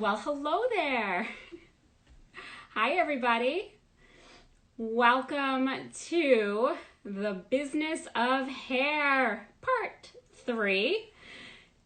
Well, hello there. Hi, everybody. Welcome to the Business of Hair, Part 3.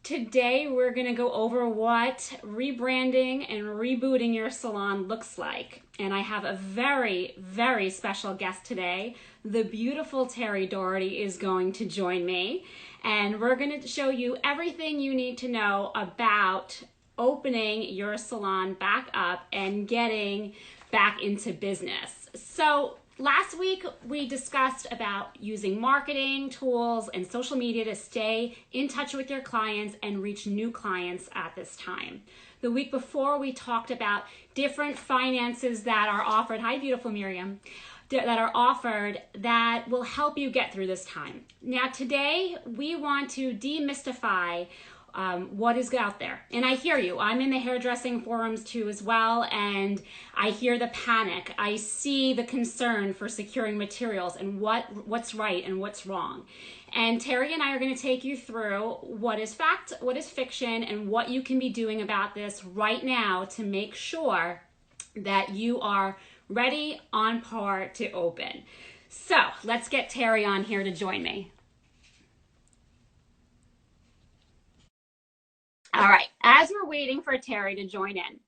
Today, we're going to go over what rebranding and rebooting your salon looks like. And I have a very, very special guest today. The beautiful Teri Dougherty is going to join me. And we're going to show you everything you need to know about opening your salon back up and getting back into business. So last week we discussed about using marketing tools and social media to stay in touch with your clients and reach new clients at this time. The week before we talked about different finances that are offered. Hi, beautiful Miriam. That are offered that will help you get through this time. Now today we want to demystify what is out there. And I hear you. I'm in the hairdressing forums too as well, and I hear the panic. I see the concern for securing materials and what's right and what's wrong. And Teri and I are going to take you through what is fact, what is fiction, and what you can be doing about this right now to make sure that you are ready, on par to open. So let's get Teri on here to join me. All right, as we're waiting for Teri to join in,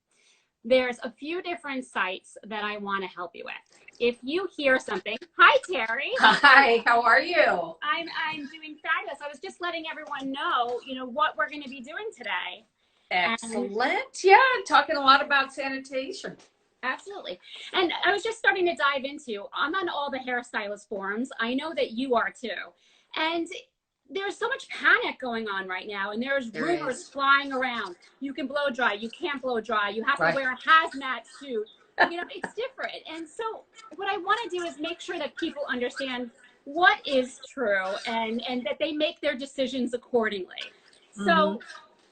there's a few different sites that I want to help you with. If you hear something, hi Teri. Hi, how are you? I'm doing fabulous. I was just letting everyone know, what we're going to be doing today. Excellent. Yeah, talking a lot about sanitation. Absolutely. And I was just starting to dive into, I'm on all the hairstylist forums. I know that you are too. And there's so much panic going on right now, and there's rumors flying around. You can blow dry, you can't blow dry, you have to wear a hazmat suit. It's different. And so what I want to do is make sure that people understand what is true and that they make their decisions accordingly. So,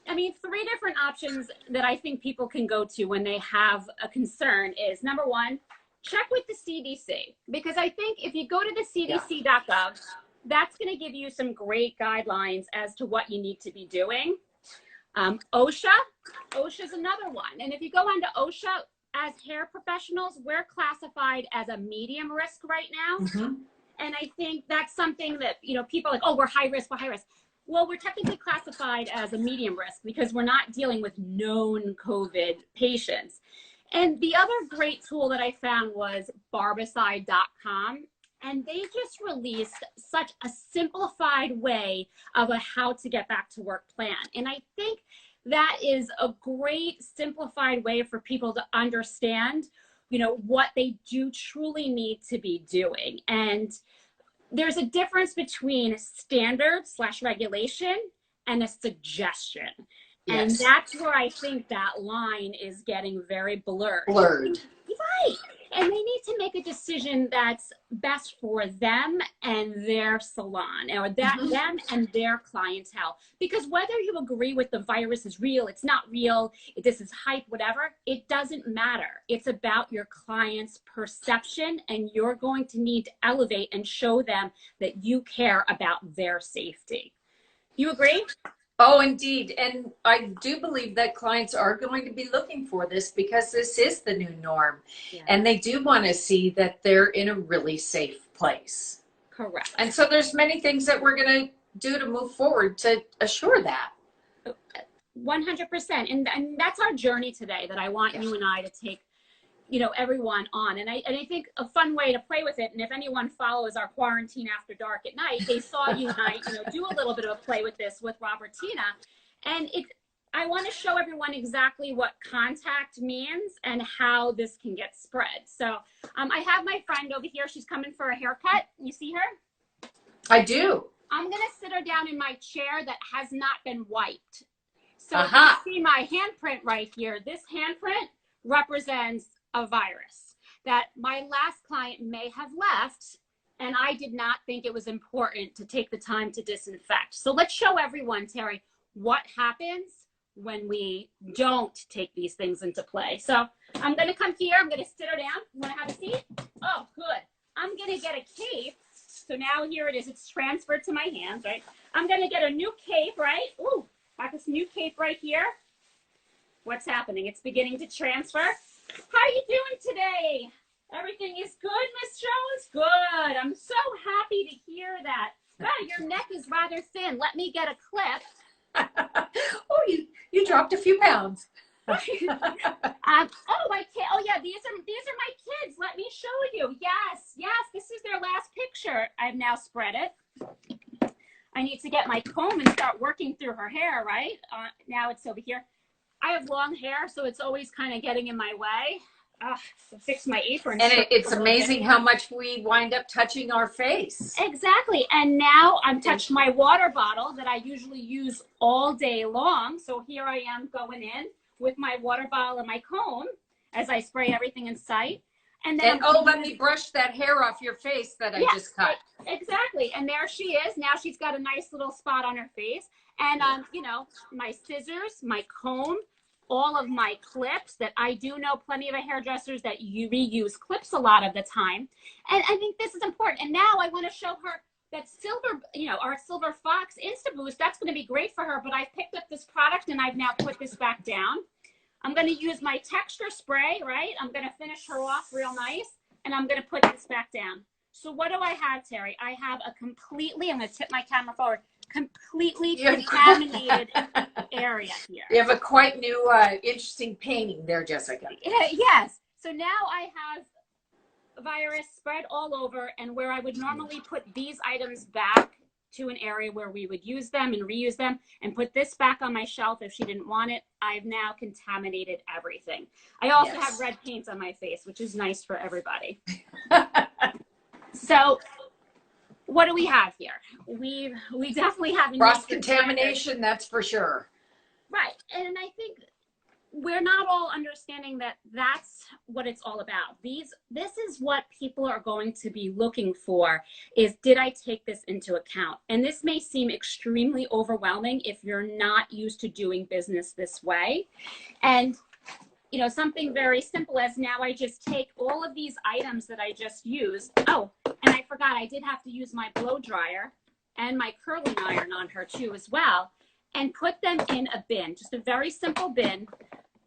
I mean, 3 different options that I think people can go to when they have a concern is, number 1, check with the CDC. Because I think if you go to the cdc.gov, that's going to give you some great guidelines as to what you need to be doing. OSHA is another one. And if you go onto OSHA, as hair professionals, we're classified as a medium risk right now. And I think that's something that, people are like, oh, we're high risk. Well, we're technically classified as a medium risk because we're not dealing with known COVID patients. And the other great tool that I found was barbicide.com. And they just released such a simplified way of a how to get back to work plan. And I think that is a great simplified way for people to understand, what they do truly need to be doing. And there's a difference between standard/regulation and a suggestion. And that's where I think that line is getting very blurred. Right. And they need to make a decision that's best for them and their salon, or them and their clientele. Because whether you agree with the virus is real, it's not real, this is hype, whatever, it doesn't matter. It's about your client's perception, and you're going to need to elevate and show them that you care about their safety. You agree? Oh, indeed. And I do believe that clients are going to be looking for this because this is the new norm. And they do want to see that they're in a really safe place. Correct. And so there's many things that we're going to do to move forward to assure that. 100%. And that's our journey today that I want you and I to take everyone on. And I think a fun way to play with it, and if anyone follows our Quarantine After Dark at night, they saw you and I, do a little bit of a play with this with Robertina. And I want to show everyone exactly what contact means and how this can get spread. So I have my friend over here. She's coming for a haircut. You see her? I do. I'm going to sit her down in my chair that has not been wiped. So if you see my handprint right here, this handprint represents a virus that my last client may have left, and I did not think it was important to take the time to disinfect. So let's show everyone, Teri, what happens when we don't take these things into play. So I'm going to come here. I'm going to sit her down. You want to have a seat? Oh, good. I'm going to get a cape. So now here it is. It's transferred to my hands, right? I'm going to get a new cape, right? Ooh, got this new cape right here. What's happening? It's beginning to transfer. How are you doing today? Everything is good, Miss Jones? Good. I'm so happy to hear that. Wow, your neck is rather thin. Let me get a clip. Oh, you dropped a few pounds. Oh, my kid. Oh, yeah. These are my kids. Let me show you. Yes. This is their last picture. I've now spread it. I need to get my comb and start working through her hair. Right now, it's over here. I have long hair, so it's always kind of getting in my way. To fix my apron. And it's amazing how much we wind up touching our face. Exactly. And now I'm touching my water bottle that I usually use all day long. So here I am going in with my water bottle and my comb as I spray everything in sight. And then let me brush that hair off your face that I just cut. Exactly. And there she is. Now she's got a nice little spot on her face. And, my scissors, my comb, all of my clips that I do know plenty of hairdressers that you reuse clips a lot of the time. And I think this is important. And now I want to show her that silver, our Silver Fox Insta Boost. That's going to be great for her. But I've picked up this product and I've now put this back down. I'm going to use my texture spray, right? I'm going to finish her off real nice. And I'm going to put this back down. So what do I have, Teri? I have a completely, I'm going to tip my camera forward, completely contaminated area here. You have a quite new, interesting painting there, Jessica. Yes. So now I have virus spread all over, and where I would normally put these items back to an area where we would use them and reuse them and put this back on my shelf if she didn't want it, I've now contaminated everything. I also have red paint on my face, which is nice for everybody. So what do we have here? We definitely have cross contamination, that's for sure. Right. And I think we're not all understanding that that's what it's all about. This is what people are going to be looking for is, did I take this into account? And this may seem extremely overwhelming if you're not used to doing business this way. And something very simple as now I just take all of these items that I just used. Oh, and I forgot I did have to use my blow dryer and my curling iron on her too as well, and put them in a bin, just a very simple bin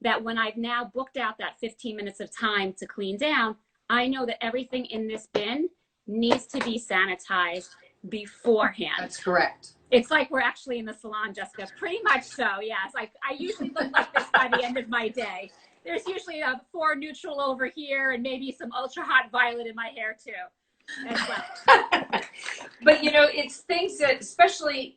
that when I've now booked out that 15 minutes of time to clean down, I know that everything in this bin needs to be sanitized beforehand. That's correct. It's like we're actually in the salon, Jessica. Pretty much so, yes. I usually look like this by the end of my day. There's usually a 4 neutral over here and maybe some ultra hot violet in my hair too. As well. But it's things that especially,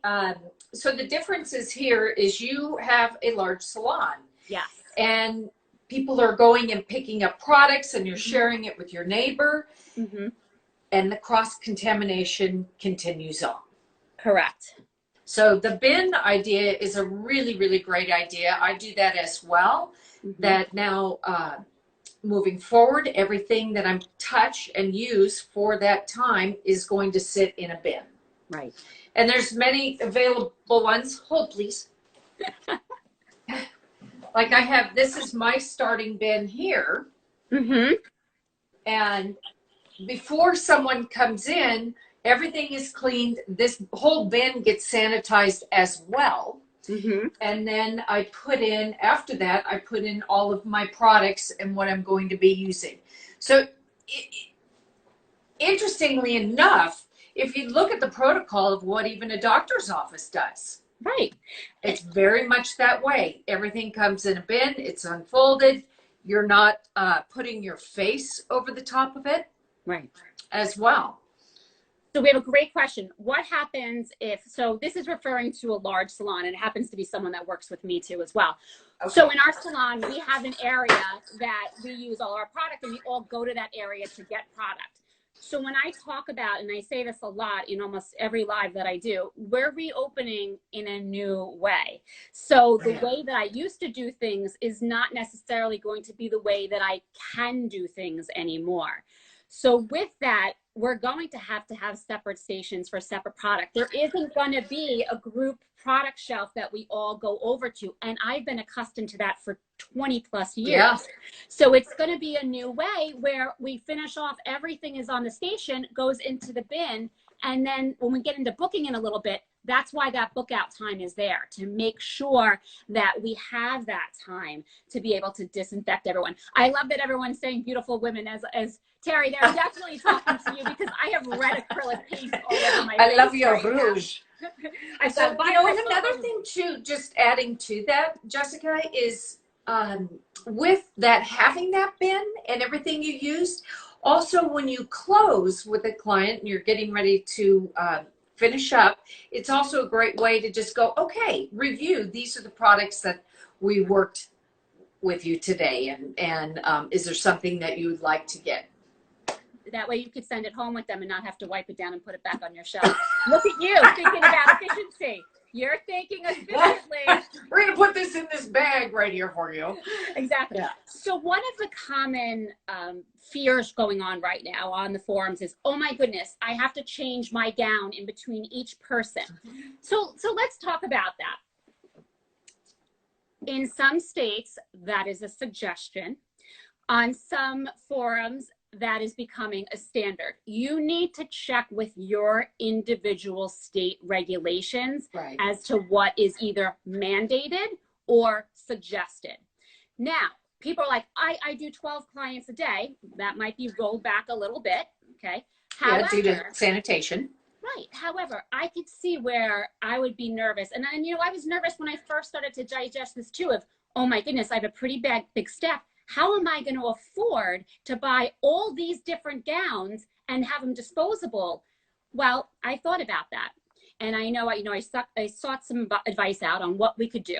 so the differences here is you have a large salon. Yes. And people are going and picking up products and you're sharing it with your neighbor. Mm-hmm. And the cross-contamination continues on. Correct. So the bin idea is a really, really great idea. I do that as well. Mm-hmm. That now, moving forward, everything that I touch and use for that time is going to sit in a bin. Right. And there's many available ones. Hold, please. Like I have, this is my starting bin here. Mm-hmm. And before someone comes in, everything is cleaned. This whole bin gets sanitized as well. Mm-hmm. And then I put in, after that, I put in all of my products and what I'm going to be using. So interestingly enough, if you look at the protocol of what even a doctor's office does. Right. It's very much that way. Everything comes in a bin. It's unfolded. You're not putting your face over the top of it. Right. As well. So we have a great question. What happens if, so this is referring to a large salon, and it happens to be someone that works with me too as well. Okay. So in our salon, we have an area that we use all our product, and we all go to that area to get product. So when I talk about, and I say this a lot in almost every live that I do, we're reopening in a new way. So the way that I used to do things is not necessarily going to be the way that I can do things anymore. So with that, we're going to have separate stations for separate product. There isn't going to be a group product shelf that we all go over to. And I've been accustomed to that for 20 plus years. Yeah. So it's going to be a new way where we finish off, everything is on the station, goes into the bin, And then when we get into booking in a little bit, that's why that book out time is there, to make sure that we have that time to be able to disinfect everyone. I love that everyone's saying beautiful women as Teri, they're definitely talking to you because I have red acrylic paint all over my face. I love your rouge. So, and another thing too, just adding to that, Jessica, is with that, having that bin and everything you use, also when you close with a client and you're getting ready to finish up, it's also a great way to just go, okay, review. These are the products that we worked with you today. And is there something that you would like to get? That way you could send it home with them and not have to wipe it down and put it back on your shelf. Look at you thinking about efficiency. You're thinking efficiently. We're going to put this in this bag right here for you. Exactly. Yeah. So one of the common fears going on right now on the forums is, oh my goodness, I have to change my gown in between each person. So let's talk about that. In some states, that is a suggestion. On some forums, that is becoming a standard. You need to check with your individual state regulations as to what is either mandated or suggested. Now, people are like, I do 12 clients a day. That might be rolled back a little bit, okay? However, due to sanitation. Right. However, I could see where I would be nervous. And I was nervous when I first started to digest this too, of, oh my goodness, I have a pretty big staff. How am I going to afford to buy all these different gowns and have them disposable? Well, I thought about that. And I know, I sought some advice out on what we could do.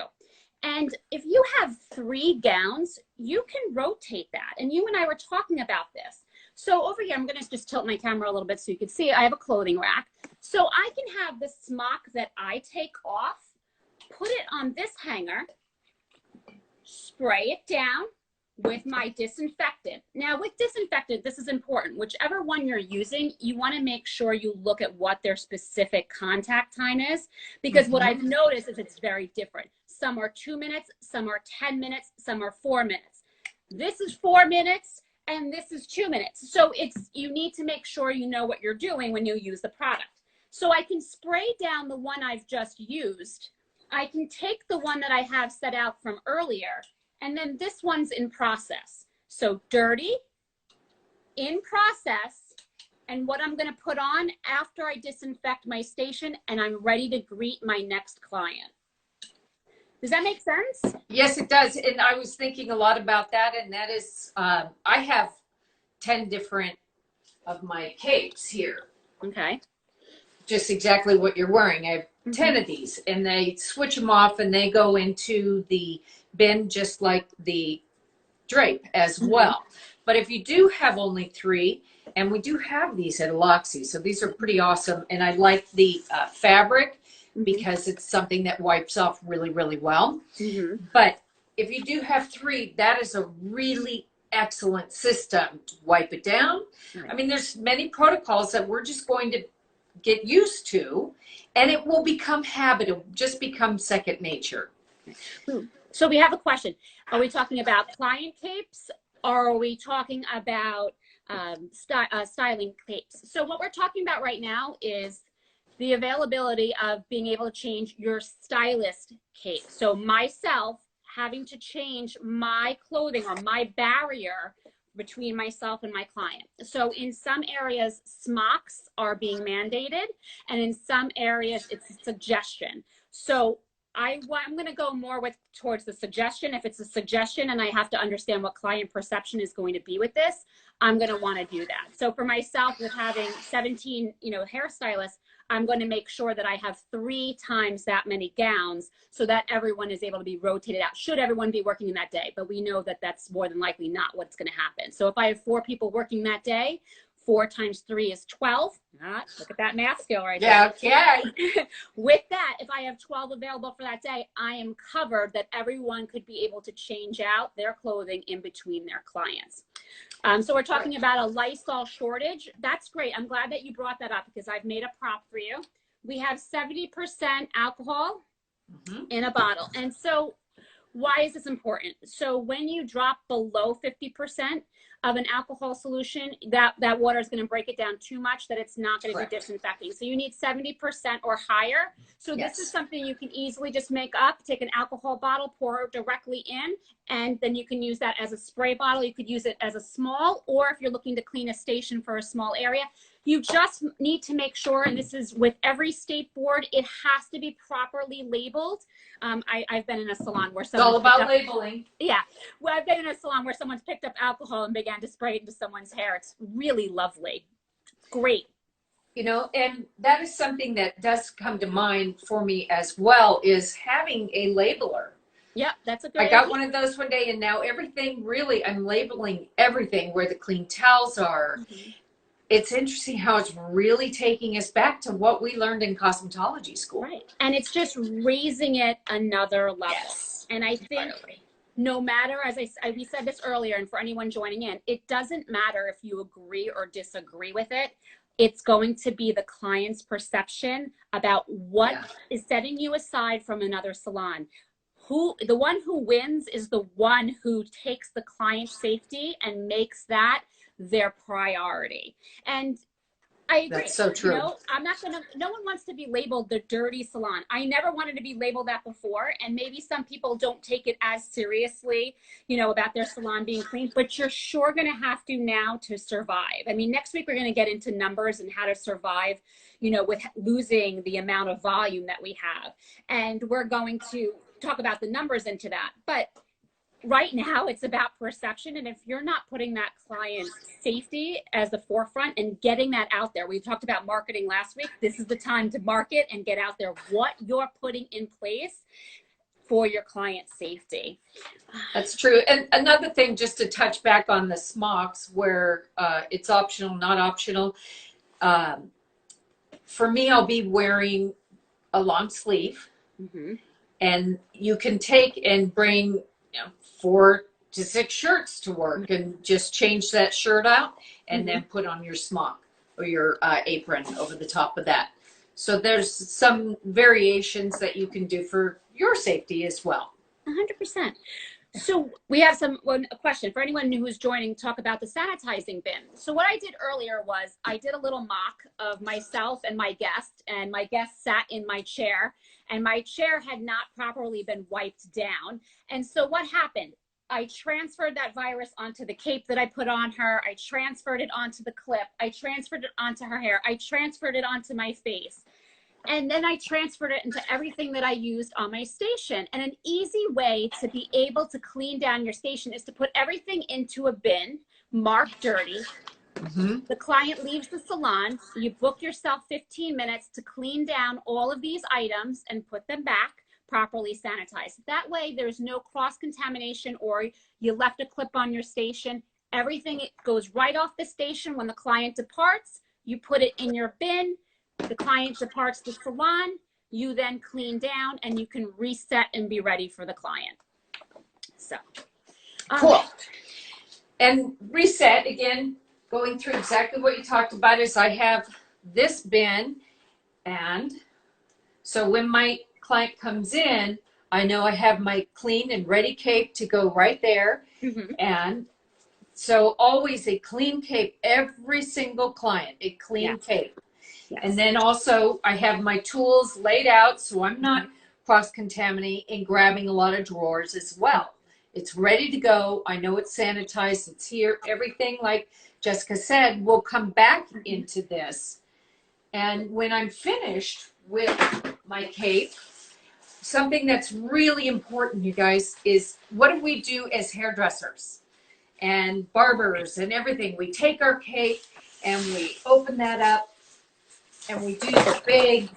And if you have 3 gowns, you can rotate that. And you and I were talking about this. So over here, I'm going to just tilt my camera a little bit so you can see. I have a clothing rack. So I can have the smock that I take off, put it on this hanger, spray it down with my disinfectant. Now with disinfectant, this is important. Whichever one you're using, you want to make sure you look at what their specific contact time is, because what I've noticed is it's very different. Some are 2 minutes, some are 10 minutes, some are 4 minutes. This is 4 minutes and this is 2 minutes. So you need to make sure you know what you're doing when you use the product. So I can spray down the one I've just used. I can take the one that I have set out from earlier, and then this one's in process. So dirty, in process, and what I'm going to put on after I disinfect my station and I'm ready to greet my next client. Does that make sense? Yes, it does. And I was thinking a lot about that. And that is, I have 10 different of my capes here. Okay. Just exactly what you're wearing. I have 10 of these, and they switch them off and they go into the bin just like the drape as well. But if you do have only 3, and we do have these at Aloxxi, so these are pretty awesome. And I like the fabric because it's something that wipes off really, really well. But if you do have 3, that is a really excellent system to wipe it down. I mean, there's many protocols that we're just going to get used to, and it will become habit. It will just become second nature. So we have a question. Are we talking about client capes, or are we talking about styling capes? So what we're talking about right now is the availability of being able to change your stylist cape. So myself having to change my clothing or my barrier between myself and my client. So in some areas, smocks are being mandated, and in some areas, it's a suggestion. So I'm going to go more towards the suggestion. If it's a suggestion and I have to understand what client perception is going to be with this, I'm going to want to do that. So for myself, with having 17, hairstylists, I'm going to make sure that I have 3 times that many gowns so that everyone is able to be rotated out, should everyone be working in that day. But we know that that's more than likely not what's going to happen. So if I have 4 people working that day, 4 times 3 is 12. Look at that math skill right there. Okay. With that, if I have 12 available for that day, I am covered that everyone could be able to change out their clothing in between their clients. So we're talking about a Lysol shortage. That's great. I'm glad that you brought that up because I've made a prop for you. We have 70% alcohol in a bottle. And so Why is this important? So when you drop below 50% of an alcohol solution, that water is going to break it down too much that it's not going to be disinfecting. So you need 70% or higher. So this is something you can easily just make up, take an alcohol bottle, pour it directly in, and then you can use that as a spray bottle. You could use it as a small, or if you're looking to clean a station for a small area, you just need to make sure, and this is with every state board, it has to be properly labeled. I've been in a salon where someone— it's all about labeling. Yeah. Well, I've been in a salon where someone's picked up alcohol and began to spray it into someone's hair. It's really lovely. Great. You know, and that is something that does come to mind for me as well, is having a labeler. Yeah, that's a good I got one of those one day, and now everything, really, I'm labeling everything, where the clean towels are. Mm-hmm. It's interesting how it's really taking us back to what we learned in cosmetology school. Right. And it's just raising it another level. Yes. And I think no matter, as we said this earlier, and for anyone joining in, it doesn't matter if you agree or disagree with it. It's going to be the client's perception about what is setting you aside from another salon. The one who wins is the one who takes the client's safety and makes that their priority. And I agree. That's so true. You know, no one wants to be labeled the dirty salon. I never wanted to be labeled that before. And maybe some people don't take it as seriously, you know, about their salon being clean, but you're sure going to have to now to survive. I mean, next week we're going to get into numbers and how to survive, you know, with losing the amount of volume that we have. And we're going to talk about the numbers into that. But right now it's about perception. And if you're not putting that client's safety as the forefront and getting that out there, we talked about marketing last week. This is the time to market and get out there what you're putting in place for your client's safety. That's true. And another thing, just to touch back on the smocks, where it's optional, not optional. For me, I'll be wearing a long sleeve. Mm-hmm. And you can take and bring 4 to 6 shirts to work and just change that shirt out and then put on your smock or your apron over the top of that. So there's some variations that you can do for your safety as well. 100%. So we have a question for anyone who's joining, talk about the sanitizing bin. So what I did earlier was I did a little mock of myself and my guest, and my guest sat in my chair, and my chair had not properly been wiped down. And so what happened? I transferred that virus onto the cape that I put on her. I transferred it onto the clip. I transferred it onto her hair. I transferred it onto my face. And then I transferred it into everything that I used on my station. And an easy way to be able to clean down your station is to put everything into a bin, marked dirty. Mm-hmm. The client leaves the salon. You book yourself 15 minutes to clean down all of these items and put them back properly sanitized. That way there's no cross-contamination, or you left a clip on your station. Everything goes right off the station. When the client departs, you put it in your bin. The client departs the salon, you then clean down, and you can reset and be ready for the client. So cool. And reset, again, going through exactly what you talked about, is I have this bin, and so when my client comes in, I know I have my clean and ready cape to go right there. Mm-hmm. And so always a clean cape, every single client, a clean cape. Yes. And then also I have my tools laid out so I'm not cross-contaminating and grabbing a lot of drawers as well. It's ready to go. I know it's sanitized. It's here. Everything, like Jessica said, will come back into this. And when I'm finished with my cape, something that's really important, you guys, is what do we do as hairdressers and barbers and everything? We take our cape and we open that up, and we do the big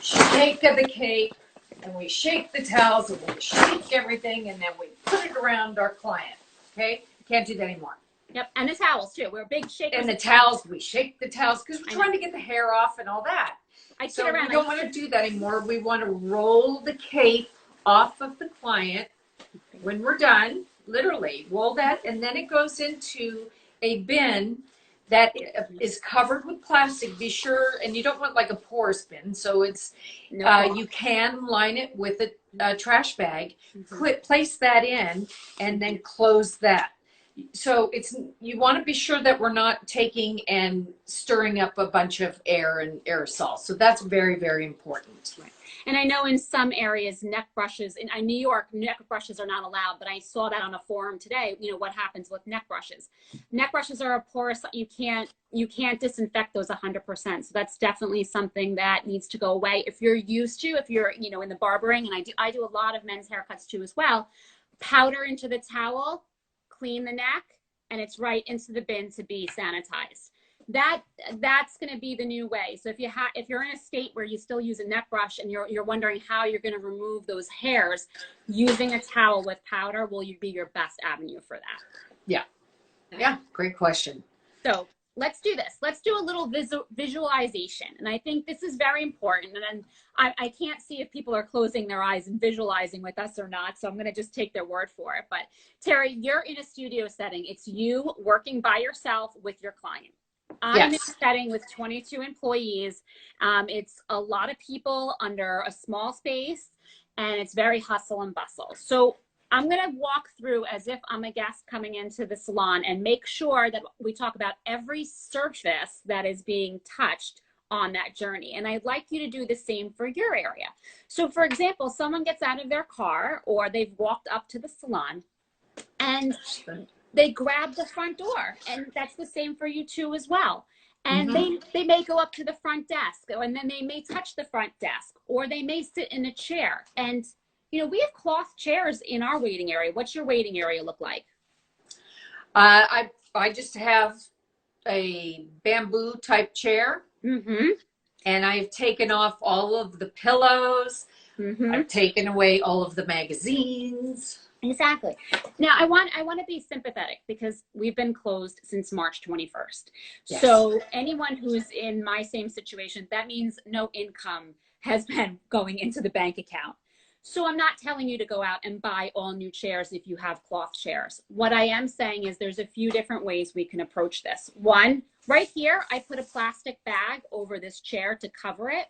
shake of the cape, and we shake the towels, and we shake everything, and then we put it around our client, okay? Can't do that anymore. Yep, and the towels, too. We're big shakers. And the towels, we shake the towels, because we're trying to get the hair off and all that. So we don't want to do that anymore. We want to roll the cape off of the client when we're done, literally, roll that, and then it goes into a bin that is covered with plastic, be sure, and you don't want like a porous bin, so it's, you can line it with a trash bag, place that in, and then close that. So it's, you want to be sure that we're not taking and stirring up a bunch of air and aerosol. So that's very, very important. Right. And I know in some areas, neck brushes, in New York, neck brushes are not allowed, but I saw that on a forum today, you know, what happens with neck brushes. Neck brushes are a porous, you can't disinfect those 100%. So that's definitely something that needs to go away. If you're used to, if you're, you know, in the barbering, and I do a lot of men's haircuts too as well, powder into the towel, clean the neck, and it's right into the bin to be sanitized. That's going to be the new way. So if you're in a state where you still use a neck brush and you're wondering how you're going to remove those hairs, using a towel with powder will be your best avenue for that. Yeah, great question. So let's do this. Let's do a little visualization. And I think this is very important. And I can't see if people are closing their eyes and visualizing with us or not. So I'm going to just take their word for it. But Teri, you're in a studio setting. It's you working by yourself with your client. I'm in a setting with 22 employees. It's a lot of people under a small space, and it's very hustle and bustle. So I'm going to walk through as if I'm a guest coming into the salon and make sure that we talk about every surface that is being touched on that journey. And I'd like you to do the same for your area. So for example, someone gets out of their car or they've walked up to the salon and they grab the front door, and that's the same for you too as well. And they may go up to the front desk, and then they may touch the front desk, or they may sit in a chair. And you know, we have cloth chairs in our waiting area. What's your waiting area look like? I just have a bamboo type chair, and I've taken off all of the pillows. I've taken away all of the magazines. Exactly. Now I want to be sympathetic because we've been closed since March 21st. Yes. So anyone who's in my same situation, that means no income has been going into the bank account. So I'm not telling you to go out and buy all new chairs if you have cloth chairs. What I am saying is there's a few different ways we can approach this. One, right here, I put a plastic bag over this chair to cover it.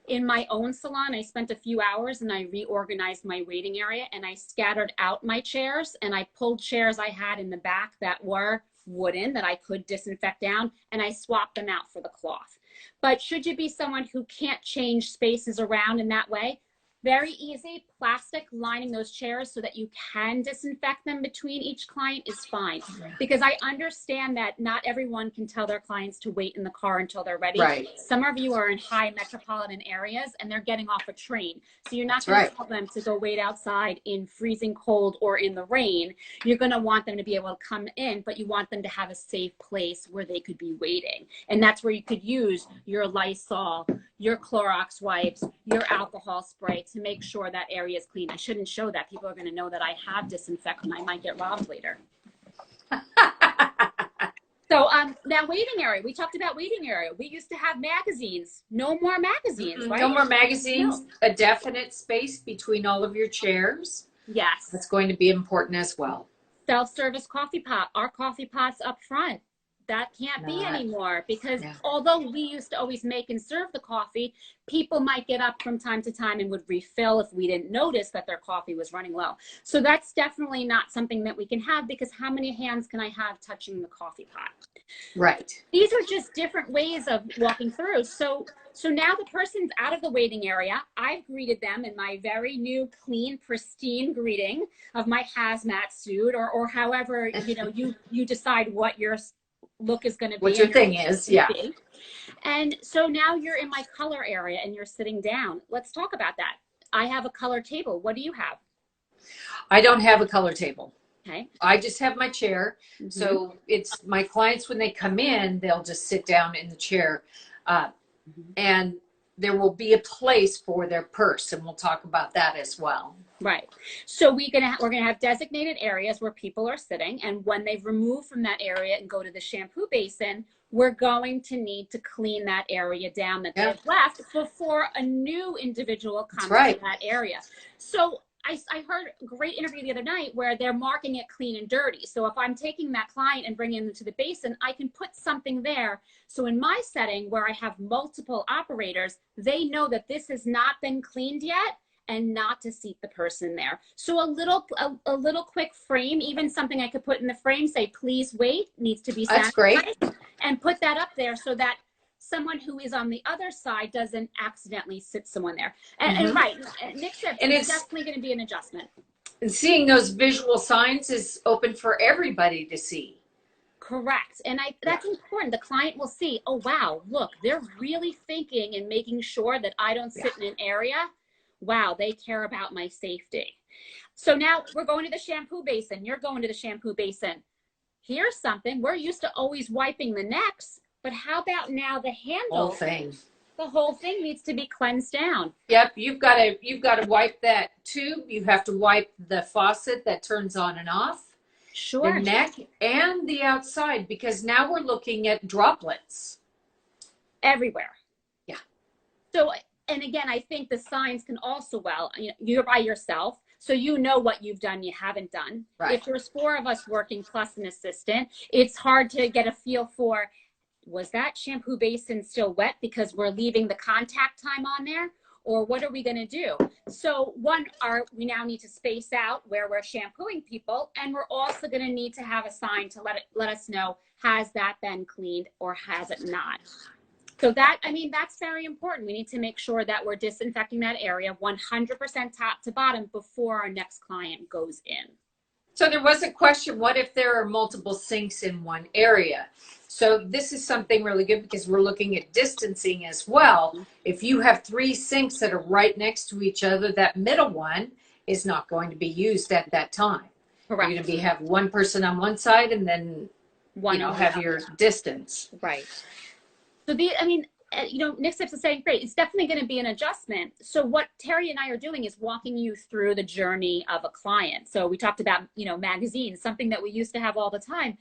In my own salon, I spent a few hours and I reorganized my waiting area, and I scattered out my chairs, and I pulled chairs I had in the back that were wooden that I could disinfect down, and I swapped them out for the cloth. But should you be someone who can't change spaces around in that way, very easy, plastic lining those chairs so that you can disinfect them between each client is fine. Because I understand that not everyone can tell their clients to wait in the car until they're ready. Right. Some of you are in high metropolitan areas and they're getting off a train. So you're not going to tell them to go wait outside in freezing cold or in the rain. You're going to want them to be able to come in, but you want them to have a safe place where they could be waiting. And that's where you could use your Lysol, your Clorox wipes, your alcohol spray to make sure that area is clean. I shouldn't show that. People are going to know that I have disinfectant. I might get robbed later. So now waiting area. We talked about waiting area. We used to have magazines. No more magazines, right? No more magazines. No. A definite space between all of your chairs. Yes. That's going to be important as well. Self-service coffee pot. Our coffee pots up front. That can't be anymore because although we used to always make and serve the coffee, people might get up from time to time and would refill if we didn't notice that their coffee was running low. So that's definitely not something that we can have because how many hands can I have touching the coffee pot? Right. These are just different ways of walking through. So now the person's out of the waiting area. I've greeted them in my very new, clean, pristine greeting of my hazmat suit or however, you know, you decide what your look is going to be. What your thing is, yeah. And so now you're in my color area and you're sitting down. Let's talk about that. I have a color table. What do you have? I don't have a color table. Okay. I just have my chair. So it's my clients, when they come in, they'll just sit down in the chair. And there will be a place for their purse, and we'll talk about that as well. Right. So we're gonna have designated areas where people are sitting, and when they've removed from that area and go to the shampoo basin, we're going to need to clean that area down that they've left before a new individual comes to that area. So I heard a great interview the other night where they're marking it clean and dirty. So if I'm taking that client and bringing them to the basin, I can put something there. So in my setting where I have multiple operators, they know that this has not been cleaned yet and not to seat the person there. So a little quick frame, even something I could put in the frame, say, please wait, needs to be sanitized. That's great. And put that up there so that someone who is on the other side doesn't accidentally sit someone there. And right, Nick said it's definitely going to be an adjustment. And seeing those visual signs is open for everybody to see. Correct. And that's important. The client will see, oh, wow, look, they're really thinking and making sure that I don't sit in an area. Wow, they care about my safety. So now we're going to the shampoo basin. You're going to the shampoo basin. Here's something. We're used to always wiping the necks. But how about now the handle? Whole thing. The whole thing needs to be cleansed down. Yep, you've got to wipe that tube. You have to wipe the faucet that turns on and off. Sure. The neck and the outside, because now we're looking at droplets everywhere. Yeah. So, and again, I think the signs can also, you're by yourself. So you know what you've done, you haven't done. Right. If there's 4 of us working plus an assistant, it's hard to get a feel for, was that shampoo basin still wet because we're leaving the contact time on there? Or what are we going to do? So we now need to space out where we're shampooing people. And we're also going to need to have a sign to let us know, has that been cleaned or has it not? So that's very important. We need to make sure that we're disinfecting that area 100% top to bottom before our next client goes in. So there was a question, what if there are multiple sinks in one area? So this is something really good because we're looking at distancing as well. If you have 3 sinks that are right next to each other, that middle one is not going to be used at that time. Correct. You're going to have one person on one side and then have your distance. Right. So Nick Sips is saying, great, it's definitely going to be an adjustment. So what Teri and I are doing is walking you through the journey of a client. So we talked about, magazines, something that we used to have all the time.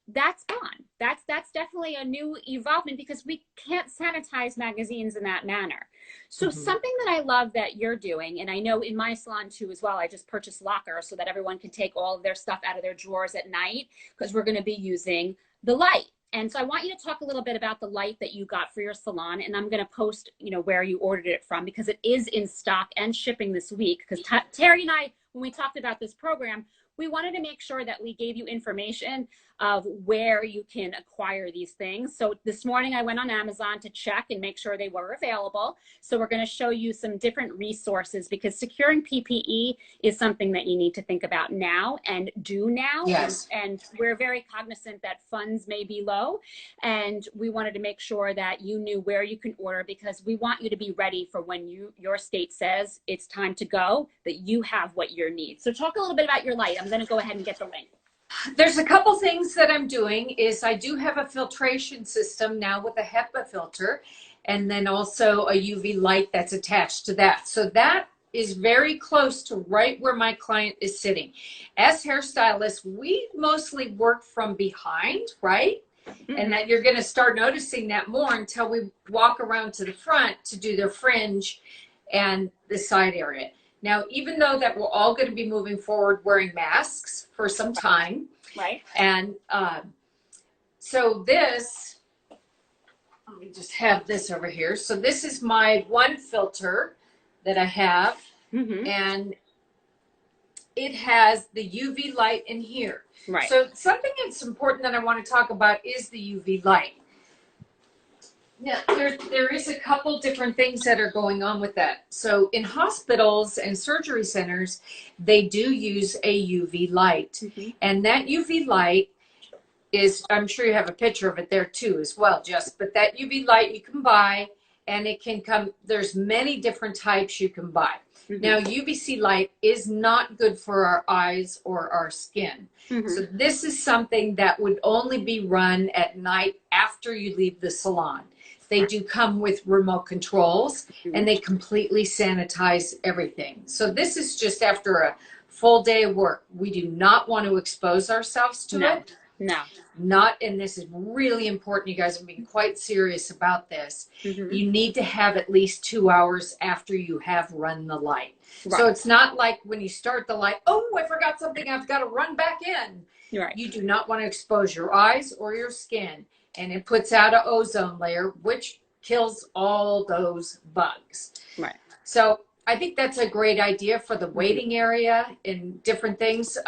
That's gone. That's definitely a new evolvement because we can't sanitize magazines in that manner. So something that I love that you're doing, and I know in my salon too as well, I just purchased lockers so that everyone can take all of their stuff out of their drawers at night because we're going to be using the light. And so I want you to talk a little bit about the light that you got for your salon, and I'm going to post, where you ordered it from because it is in stock and shipping this week. Because Teri and I, when we talked about this program, we wanted to make sure that we gave you information of where you can acquire these things. So this morning I went on Amazon to check and make sure they were available. So we're going to show you some different resources because securing PPE is something that you need to think about now and do now. Yes. And we're very cognizant that funds may be low. And we wanted to make sure that you knew where you can order because we want you to be ready for when your state says it's time to go, that you have what you need. So talk a little bit about your light. I'm going to go ahead and get the link. There's a couple things that I'm doing is I do have a filtration system now with a HEPA filter and then also a UV light that's attached to that. So that is very close to right where my client is sitting. As hairstylists, we mostly work from behind, right? And that you're going to start noticing that more until we walk around to the front to do their fringe and the side area. Now, even though that we're all going to be moving forward wearing masks for some time. Right. And so this, let me just have this over here. So this is my one filter that I have. And it has the UV light in here. Right. So something that's important that I want to talk about is the UV light. Now, there is a couple different things that are going on with that. So in hospitals and surgery centers, they do use a UV light. And that UV light is, I'm sure you have a picture of it there too as well, Jess, but that UV light you can buy and it can come, there's many different types you can buy. Now, UVC light is not good for our eyes or our skin. So this is something that would only be run at night after you leave the salon. They do come with remote controls and they completely sanitize everything. So this is just after a full day of work. We do not want to expose ourselves to it. No. Not, and this is really important. You guys are being quite serious about this. You need to have at least 2 hours after you have run the light. Right. So it's not like when you start the light, oh, I forgot something, I've got to run back in. Right. You do not want to expose your eyes or your skin. And it puts out an ozone layer, which kills all those bugs. Right. So I think that's a great idea for the waiting area and different things.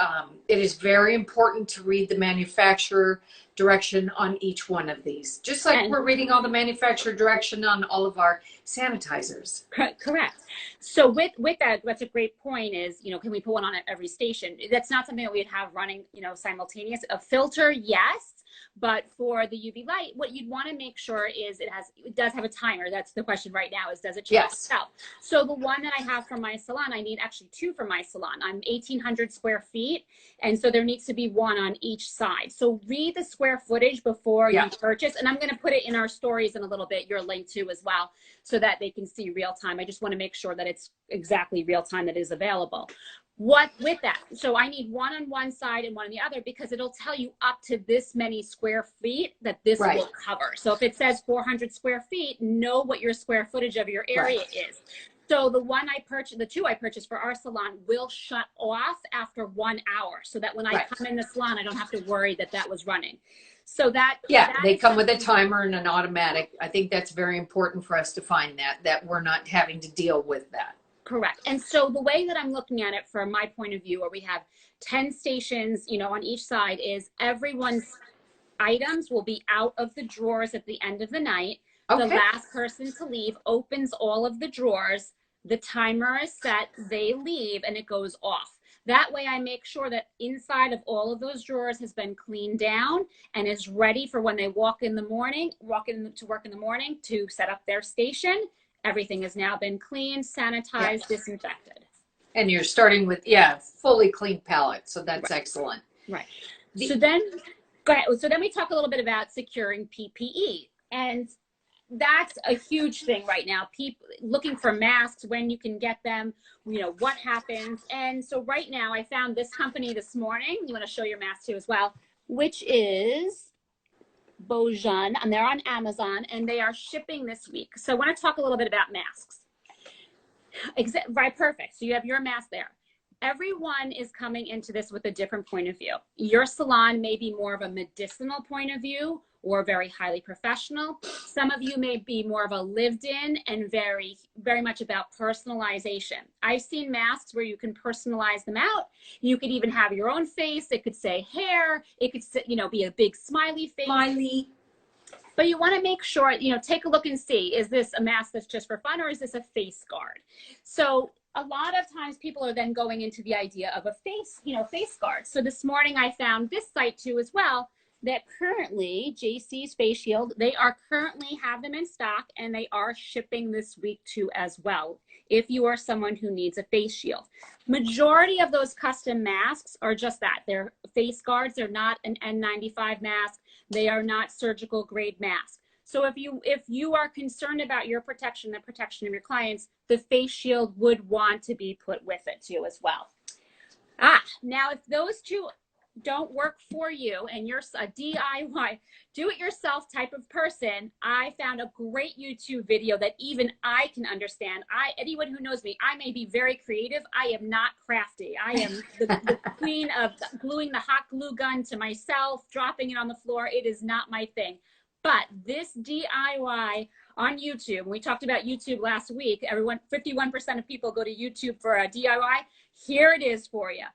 It is very important to read the manufacturer direction on each one of these, just like we're reading all the manufacturer direction on all of our sanitizers. Correct. So with that, that's a great point is, you know, can we put one on at every station? That's not something that we'd have running, you know, simultaneous. A filter, yes. But for the UV light, what you'd want to make sure is it does have a timer. That's the question right now is, does it charge itself? So the one that I have for my salon, I need actually 2 for my salon. I'm 1,800 square feet. And so there needs to be one on each side. So read the square footage before you purchase. And I'm going to put it in our stories in a little bit, your link too as well, so that they can see real time. I just want to make sure that it's exactly real time that is available. What with that? So I need one on one side and one on the other, because it'll tell you up to this many square feet that this will cover. So if it says 400 square feet, know what your square footage of your area is. So the one I purchased, the 2 I purchased for our salon will shut off after 1 hour, so that when I come in the salon, I don't have to worry that that was running. So that they come with a timer and an automatic. I think that's very important for us to find that we're not having to deal with that. Correct. And so the way that I'm looking at it from my point of view, where we have 10 stations, you know, on each side, is everyone's items will be out of the drawers at the end of the night. Okay. The last person to leave opens all of the drawers. The timer is set, they leave, and it goes off. That way I make sure that inside of all of those drawers has been cleaned down and is ready for when they walk in to work in the morning to set up their station. Everything has now been cleaned, sanitized, disinfected. And you're starting with, fully clean palette. So that's excellent. Right. So then we talk a little bit about securing PPE. And that's a huge thing right now. People looking for masks, when you can get them, you know, what happens. And so right now I found this company this morning. You want to show your mask too as well, which is Bojan, and they're on Amazon, and they are shipping this week. So I want to talk a little bit about masks. Right, perfect. So you have your mask there. Everyone is coming into this with a different point of view. Your salon may be more of a medicinal point of view or very highly professional. Some of you may be more of a lived in and very, very much about personalization. I've seen masks where you can personalize them out. You could even have your own face. It could say hair. It could, you know, be a big smiley face. Smiley. But you want to make sure, you know, take a look and see, is this a mask that's just for fun, or is this a face guard? So a lot of times people are then going into the idea of a face guard. So this morning I found this site too as well, that currently JC's Face Shield, they are currently have them in stock, and they are shipping this week too as well, if you are someone who needs a face shield. Majority of those custom masks are just that. They're face guards. They're not an N95 mask. They are not surgical grade masks. So if you are concerned about your protection, the protection of your clients, the face shield would want to be put with it too as well. Now if those two don't work for you and you're a DIY, do-it-yourself type of person, I found a great YouTube video that even I can understand. Anyone who knows me, I may be very creative. I am not crafty. I am the queen of gluing the hot glue gun to myself, dropping it on the floor. It is not my thing. But this DIY on YouTube, we talked about YouTube last week, 51% of people go to YouTube for a DIY. Here it is for you.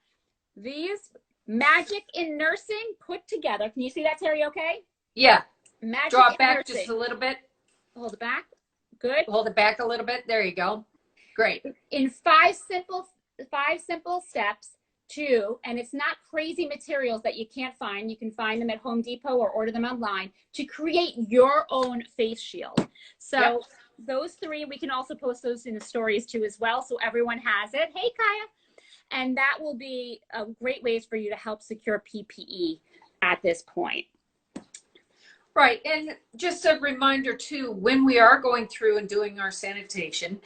These Magic in Nursing put together. Can you see that, Teri, okay? Yeah. Magic Draw it back nursing. Just a little bit. Hold it back. Good. Hold it back a little bit. There you go. Great. In five simple steps, and it's not crazy materials that you can't find. You can find them at Home Depot or order them online to create your own face shield. So those 3, we can also post those in the stories too as well, so everyone has it. Hey, Kaya. And that will be a great ways for you to help secure PPE at this point. Right. And just a reminder too, when we are going through and doing our sanitation,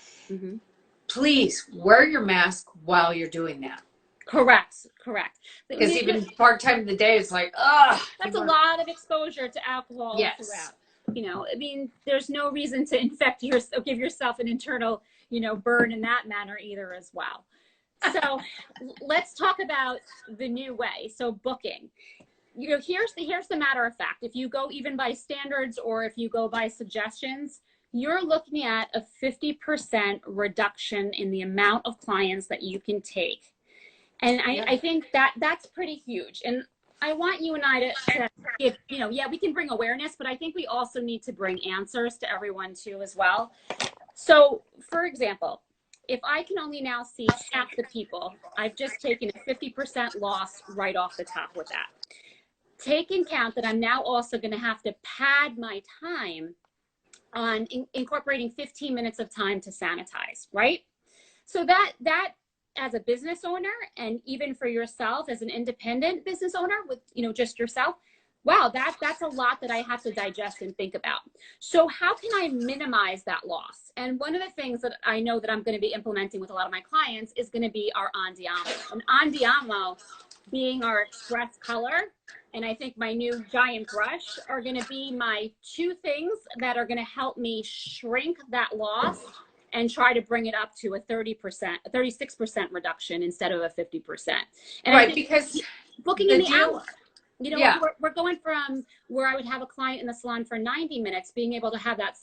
please wear your mask while you're doing that. Correct. Correct. Because even part-time of the day is like, ugh. That's a lot of exposure to alcohol yes. throughout. I mean, there's no reason to infect yourself, give yourself an internal, burn in that manner either as well. So let's talk about the new way. So booking. Here's the matter of fact. If you go even by standards or if you go by suggestions, you're looking at a 50% reduction in the amount of clients that you can take. And I think that's pretty huge. And I want you and I to give, we can bring awareness, but I think we also need to bring answers to everyone too as well. So for example, if I can only now see half the people, I've just taken a 50% loss right off the top with that. Take in count that I'm now also going to have to pad my time on incorporating 15 minutes of time to sanitize, right? So that as a business owner, and even for yourself as an independent business owner with, just yourself, wow, that's a lot that I have to digest and think about. So how can I minimize that loss? And one of the things that I know that I'm going to be implementing with a lot of my clients is going to be our Andiamo. And Andiamo being our express color, and I think my new giant brush are going to be my two things that are going to help me shrink that loss and try to bring it up to a 36% reduction instead of a 50%. And right, because booking in the hour. We're going from where I would have a client in the salon for 90 minutes, being able to have that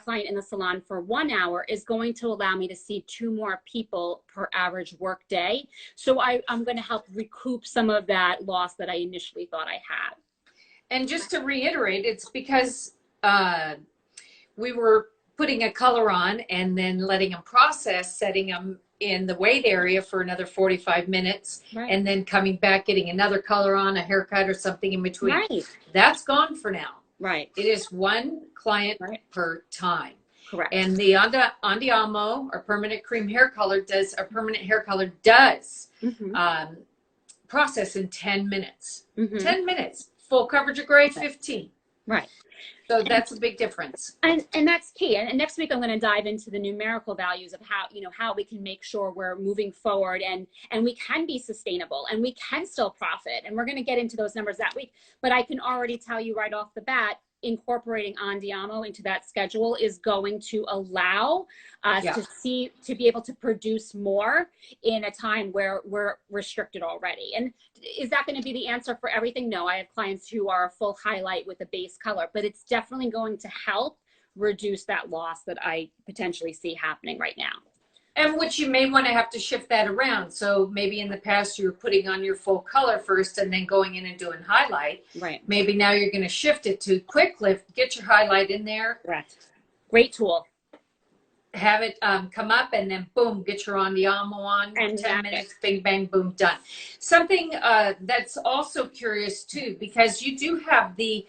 client in the salon for 1 hour is going to allow me to see 2 more people per average work day. So I'm going to help recoup some of that loss that I initially thought I had. And just to reiterate, it's because we were putting a color on and then letting them process, setting them in the wait area for another 45 minutes, right. And then coming back, getting another color on, a haircut or something in between. Right. That's gone for now. Right. It is 1 client per time. Correct. And the Andiamo, or permanent cream hair color, does process in 10 minutes. 10 minutes. Full coverage of gray, 15. Right. So that's a big difference. And that's key. And next week I'm going to dive into the numerical values of how we can make sure we're moving forward and we can be sustainable and we can still profit. And we're going to get into those numbers that week. But I can already tell you right off the bat, incorporating Andiamo into that schedule is going to allow us to be able to produce more in a time where we're restricted already. And is that going to be the answer for everything? No, I have clients who are a full highlight with a base color, but it's definitely going to help reduce that loss that I potentially see happening right now. And which you may want to have to shift that around. So maybe in the past you were putting on your full color first and then going in and doing highlight. Right. Maybe now you're going to shift it to quick lift, get your highlight in there. Correct. Great tool. Have it come up and then boom, get your Andiamo on. And 10 minutes, bing, bang, boom, done. Something that's also curious too, because you do have the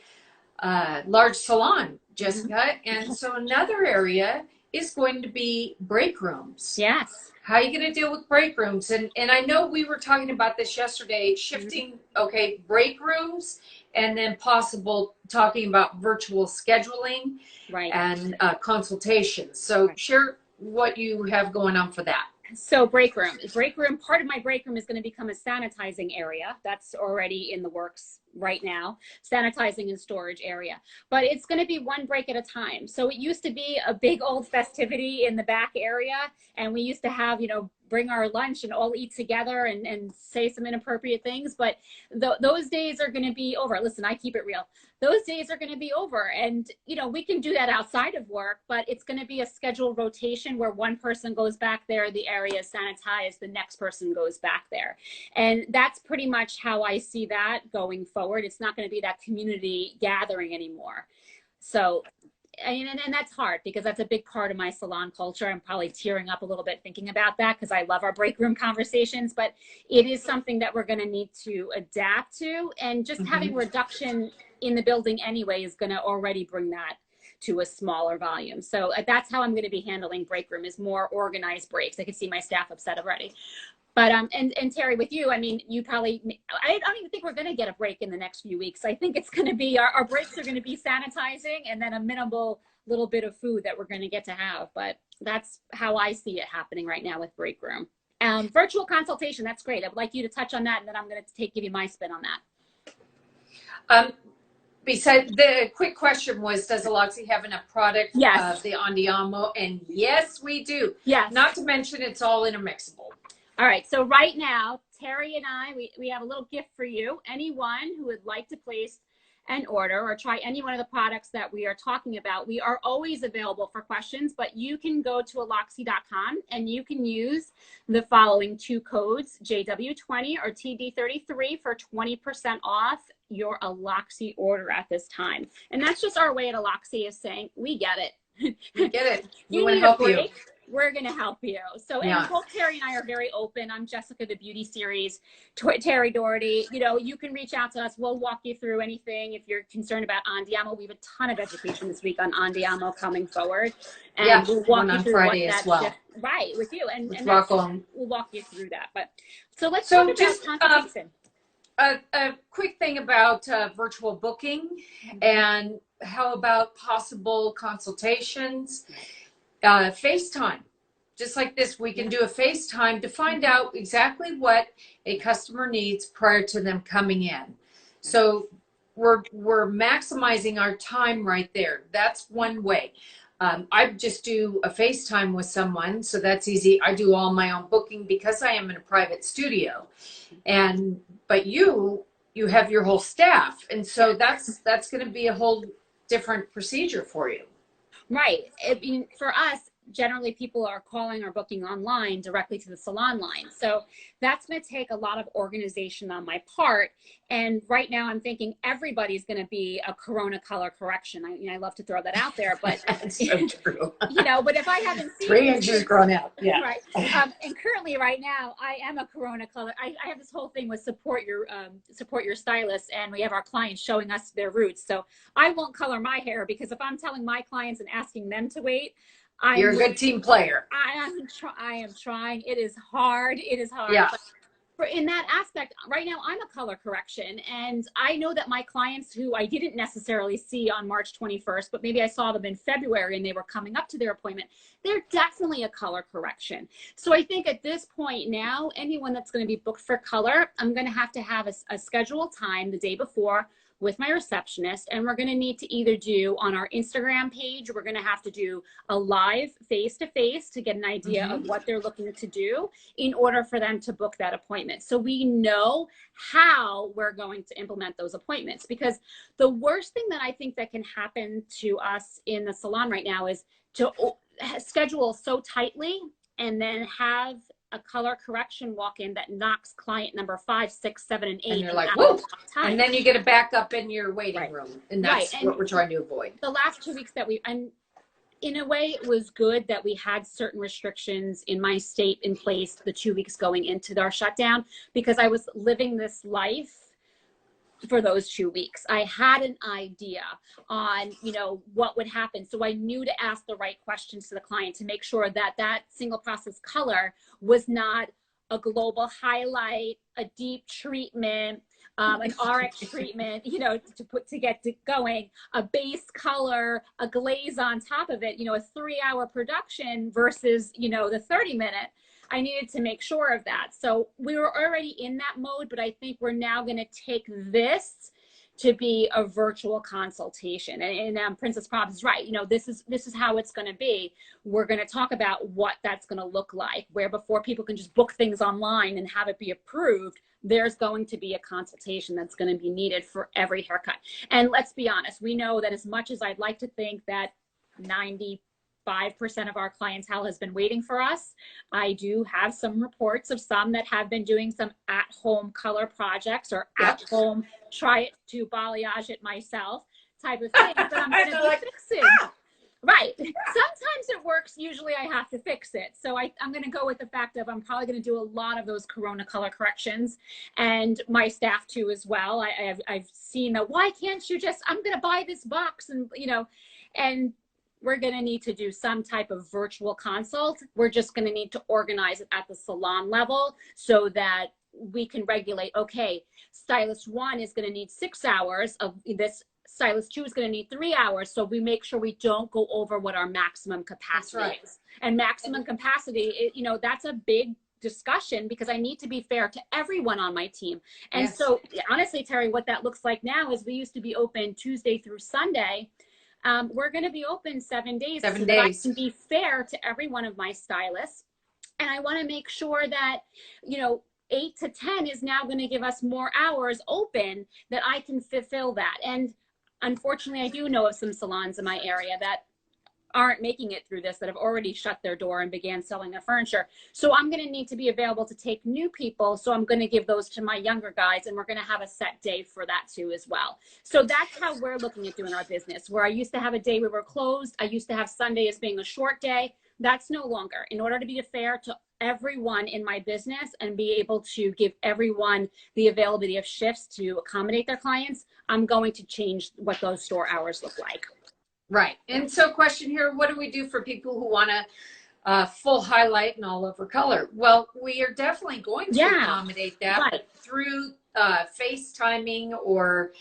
large salon, Jessica. And so another area is going to be break rooms. Yes. How are you going to deal with break rooms? And I know we were talking about this yesterday, shifting, break rooms, and then talking about virtual scheduling and consultations. So share what you have going on for that. So break room, part of my break room is going to become a sanitizing area. That's already in the works right now, sanitizing and storage area, but it's going to be 1 break at a time. So it used to be a big old festivity in the back area. And we used to have, bring our lunch and all eat together and say some inappropriate things. But those days are going to be over. Listen, I keep it real. Those days are going to be over. And, we can do that outside of work, but it's going to be a scheduled rotation where one person goes back there, the area is sanitized, the next person goes back there. And that's pretty much how I see that going forward. It's not going to be that community gathering anymore. So, and that's hard because that's a big part of my salon culture. I'm probably tearing up a little bit thinking about that because I love our break room conversations, but it is something that we're going to need to adapt to. And just having reduction in the building anyway is going to already bring that to a smaller volume. So that's how I'm going to be handling break room, is more organized breaks. I can see my staff upset already. But and Teri, with you, I mean, I don't even think we're going to get a break in the next few weeks. I think it's going to be, our breaks are going to be sanitizing and then a minimal little bit of food that we're going to get to have. But that's how I see it happening right now with break room Virtual consultation, that's great. I would like you to touch on that, and then I'm going to give you my spin on that. Besides, the quick question was, does Aloxxi have enough product? Yes. The Andiamo, and yes, we do. Yes. Not to mention, it's all intermixable. All right. So right now, Teri and I, we have a little gift for you. Anyone who would like to place an order or try any one of the products that we are talking about, we are always available for questions, but you can go to aloxxi.com and you can use the following 2 codes, JW20 or TD33, for 20% off your Aloxxi order at this time. And that's just our way at Aloxxi is saying, we get it. We get it. We You want to need a help you. break, we're going to help you. So, Yeah. and both Teri and I are very open. I'm Jessica, the beauty series, Teri Dougherty. You know, you can reach out to us. We'll walk you through anything. If you're concerned about Andiamo, we have a ton of education this week on Andiamo coming forward. And Yeah, we'll walk one you on through Friday what as well. right, with you. And rock on. we'll walk you through that. But so let's talk about just consultation. A quick thing about virtual booking, and how about possible consultations? FaceTime. Just like this, we can do a FaceTime to find out exactly what a customer needs prior to them coming in. So we're maximizing our time right there. That's one way. I just do a FaceTime with someone, so that's easy. I do all my own booking because I am in a private studio, but you have your whole staff, and so that's going to be a whole different procedure for you. Right. I mean, for us, generally people are calling or booking online directly to the salon line. So that's going to take a lot of organization on my part. And right now I'm thinking everybody's going to be a Corona color correction. I love to throw that out there, but That's so true. you know, but if I haven't seen 3 inches grown out. Yeah. Right. And currently right now I am a Corona color. I have this whole thing with support your stylist, and we have our clients showing us their roots. So I won't color my hair, because if I'm telling my clients and asking them to wait, You're a good team player. I am trying. It is hard. It is hard. Yeah. But in that aspect, right now, I'm a color correction. And I know that my clients who I didn't necessarily see on March 21st, but maybe I saw them in February and they were coming up to their appointment, they're definitely a color correction. So I think at this point now, anyone that's going to be booked for color, I'm going to have a scheduled time the day before with my receptionist, and we're going to need to either do on our Instagram page, we're going to have to do a live face-to-face to get an idea of what they're looking to do in order for them to book that appointment. So we know how we're going to implement those appointments, because the worst thing that I think that can happen to us in the salon right now is to schedule so tightly and then have a color correction walk-in that knocks client number 5, 6, 7, and 8. And you're like, whoa. And then you get a backup in your waiting room. And that's what we're trying to avoid. The last 2 weeks that and in a way, it was good that we had certain restrictions in my state in place the 2 weeks going into our shutdown, because I was living this life for those 2 weeks. I had an idea on, what would happen. So I knew to ask the right questions to the client to make sure that that single process color was not a global highlight, a deep treatment, an RX treatment, to get going, a base color, a glaze on top of it, a 3-hour production versus, the 30-minute. I needed to make sure of that. So we were already in that mode, but I think we're now going to take this to be a virtual consultation. And Princess Probs is right. This is how it's going to be. We're going to talk about what that's going to look like, where before people can just book things online and have it be approved, there's going to be a consultation that's going to be needed for every haircut. And let's be honest, we know that as much as I'd like to think that 95% of our clientele has been waiting for us, I do have some reports of some that have been doing some at-home color projects or at-home try it to balayage it myself type of thing that I'm going to be fixing. Right. Sometimes it works. Usually I have to fix it. So I'm going to go with the fact of I'm probably going to do a lot of those Corona color corrections, and my staff too as well. I've seen that. Why can't you just, I'm going to buy this box and, and we're going to need to do some type of virtual consult. We're just going to need to organize it at the salon level so that we can regulate, okay, stylist 1 is going to need 6 hours of this. Stylist 2 is going to need 3 hours. So we make sure we don't go over what our maximum capacity is. And maximum capacity, that's a big discussion because I need to be fair to everyone on my team. And Yes. so honestly, Teri, what that looks like now is we used to be open Tuesday through Sunday. We're going to be open 7 days so that I can be fair to every one of my stylists. And I want to make sure that, 8 to 10 is now going to give us more hours open that I can fulfill that. And unfortunately, I do know of some salons in my area that aren't making it through this, that have already shut their door and began selling their furniture. So I'm going to need to be available to take new people. So I'm going to give those to my younger guys, and we're going to have a set day for that too as well. So that's how we're looking at doing our business. Where I used to have a day we were closed, I used to have Sunday as being a short day. That's no longer. In order to be fair to everyone in my business and be able to give everyone the availability of shifts to accommodate their clients, I'm going to change what those store hours look like. Right. And so question here, what do we do for people who want to full highlight and all over color? Well, we are definitely going to accommodate that, but through FaceTiming or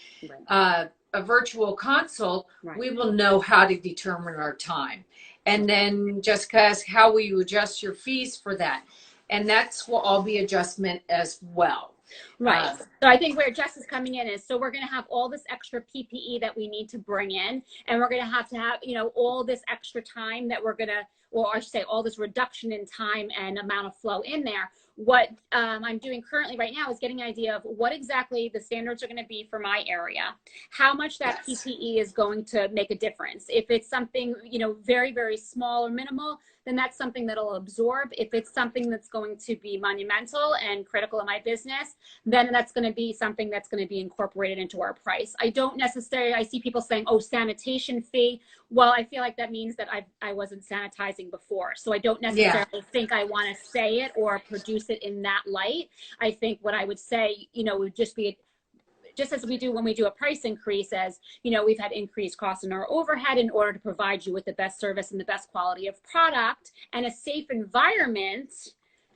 a virtual consult, we will know how to determine our time. And then Jessica asks, how will you adjust your fees for that? And that's will all be adjustment as well. Right. So I think where Jess is coming in is, so we're going to have all this extra PPE that we need to bring in, and we're going to have, all this extra time that we're going to, or I should say all this reduction in time and amount of flow in there. What I'm doing currently right now is getting an idea of what exactly the standards are going to be for my area, how much that PPE is going to make a difference. If it's something, very, very small or minimal, then that's something that'll absorb. If it's something that's going to be monumental and critical in my business, then that's going to be something that's going to be incorporated into our price. I don't necessarily, I see people saying, oh, sanitation fee. Well, I feel like that means that I wasn't sanitizing before. So I don't necessarily think I want to say it or produce it in that light. I think what I would say, would just be, just as we do when we do a price increase, as we've had increased costs in our overhead in order to provide you with the best service and the best quality of product and a safe environment,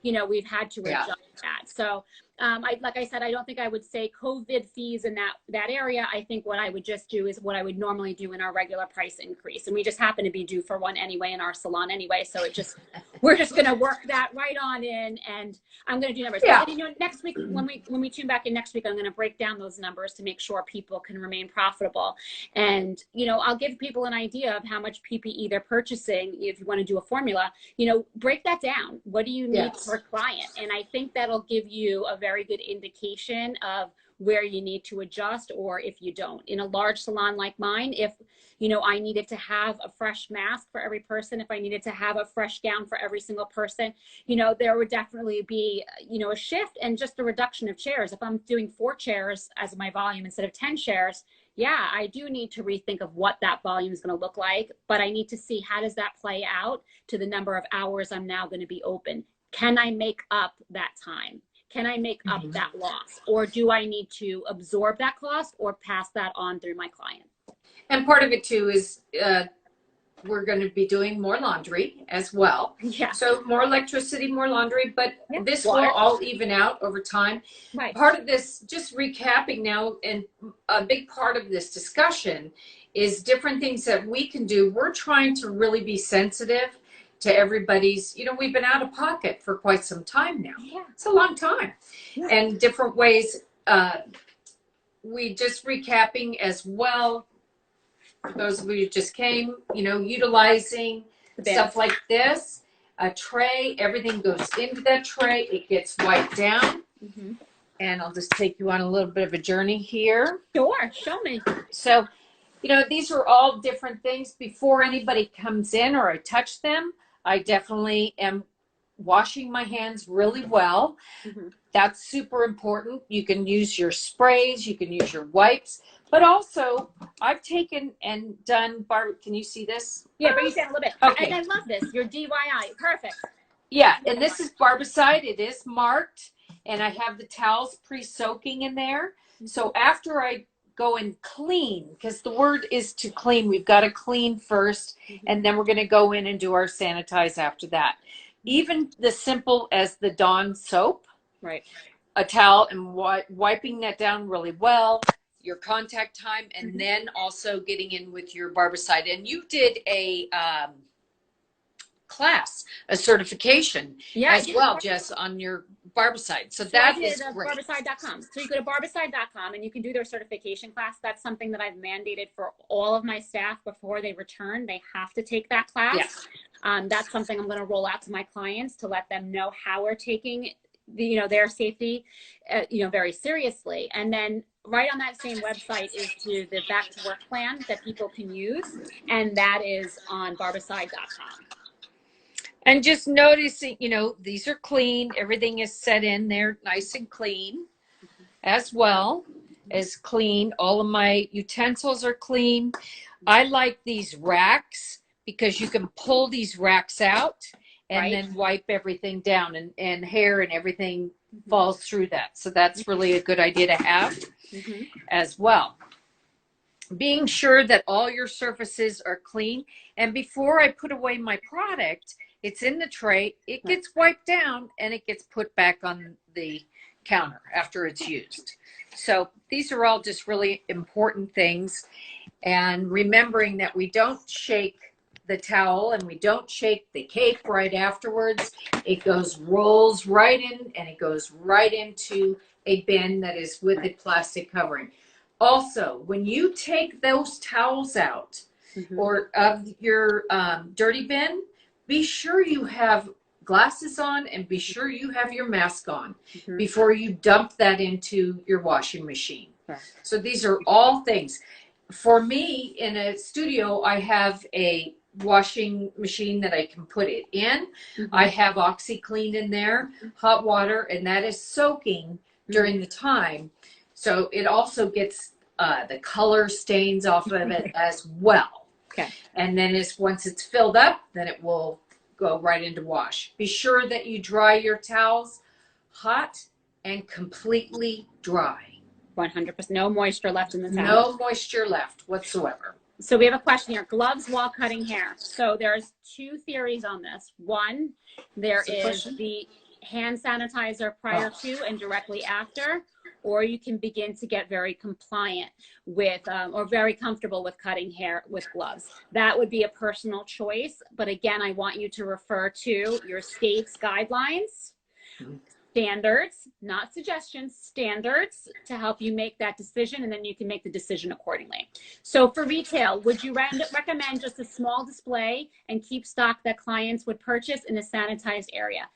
we've had to adjust that. So like I said, I don't think I would say COVID fees in that area. I think what I would just do is what I would normally do in our regular price increase. And we just happen to be due for one anyway in our salon anyway. So we're just going to work that right on in, and I'm going to do numbers. Yeah. And, next week, when we tune back in next week, I'm going to break down those numbers to make sure people can remain profitable. And, I'll give people an idea of how much PPE they're purchasing. If you want to do a formula, break that down. What do you need per client? And I think that'll give you a very good indication of where you need to adjust or if you don't. In a large salon like mine, if I needed to have a fresh mask for every person, if I needed to have a fresh gown for every single person, there would definitely be a shift and just a reduction of chairs. If I'm doing 4 chairs as my volume instead of 10 chairs, I do need to rethink of what that volume is going to look like, but I need to see how does that play out to the number of hours I'm now going to be open. Can I make up that time? Can I make up that loss? Or do I need to absorb that cost or pass that on through my client? And part of it too is we're going to be doing more laundry as well. Yeah. So more electricity, more laundry, but this will all even out over time. Right. Part of this, just recapping now, and a big part of this discussion is different things that we can do. We're trying to really be sensitive to everybody's, we've been out of pocket for quite some time now. Yeah. It's a long time. Yeah. And different ways, we just recapping as well. For those of you who just came, utilizing stuff like this, a tray, everything goes into that tray. It gets wiped down. And I'll just take you on a little bit of a journey here. Sure, show me. So, these are all different things. Before anybody comes in or I touch them, I definitely am washing my hands really well. That's super important. You can use your sprays, you can use your wipes, but also I've taken and done, Barb, can you see this? Yeah, bring it down a little bit. Okay. And I love this, your DIY, perfect. Yeah, and this is barbicide. It is marked, and I have the towels pre-soaking in there. So after I go and clean, because the word is to clean, we've got to clean first, and then we're going to go in and do our sanitize after that. Even the simple as the Dawn soap, right? A towel and wiping that down really well, your contact time, and then also getting in with your barbicide. And you did a class, a certification as well, Jess, on your Barbicide. So that is great. Barbicide.com. So you go to Barbicide.com and you can do their certification class. That's something that I've mandated for all of my staff before they return. They have to take that class. Yes. That's something I'm going to roll out to my clients to let them know how we're taking their safety, very seriously. And then right on that same website is the back to work plan that people can use. And that is on Barbicide.com. And just noticing, these are clean. Everything is set in there nice and clean, as well as clean. All of my utensils are clean. I like these racks because you can pull these racks out and then wipe everything down, and hair and everything falls through that. So that's really a good idea to have as well. Being sure that all your surfaces are clean. And before I put away my product, it's in the tray, it gets wiped down, and it gets put back on the counter after it's used. So these are all just really important things. And remembering that we don't shake the towel and we don't shake the cape right afterwards. It rolls right in, and it goes right into a bin that is with a plastic covering. Also, when you take those towels out or of your dirty bin, be sure you have glasses on and be sure you have your mask on before you dump that into your washing machine. So these are all things. For me, in a studio, I have a washing machine that I can put it in. I have OxyClean in there, hot water, and that is soaking during the time. So it also gets the color stains off of it as well. Okay. And then once it's filled up, then it will go right into wash. Be sure that you dry your towels hot and completely dry. 100%. No moisture left in the towel. No moisture left whatsoever. So we have a question here. Gloves while cutting hair. So there's two theories on this. One, there is the hand sanitizer prior to and directly after, or you can begin to get very compliant with or very comfortable with cutting hair with gloves. That would be a personal choice. But again, I want you to refer to your state's guidelines, standards, not suggestions, standards to help you make that decision, and then you can make the decision accordingly. So for retail, would you recommend just a small display and keep stock that clients would purchase in a sanitized area?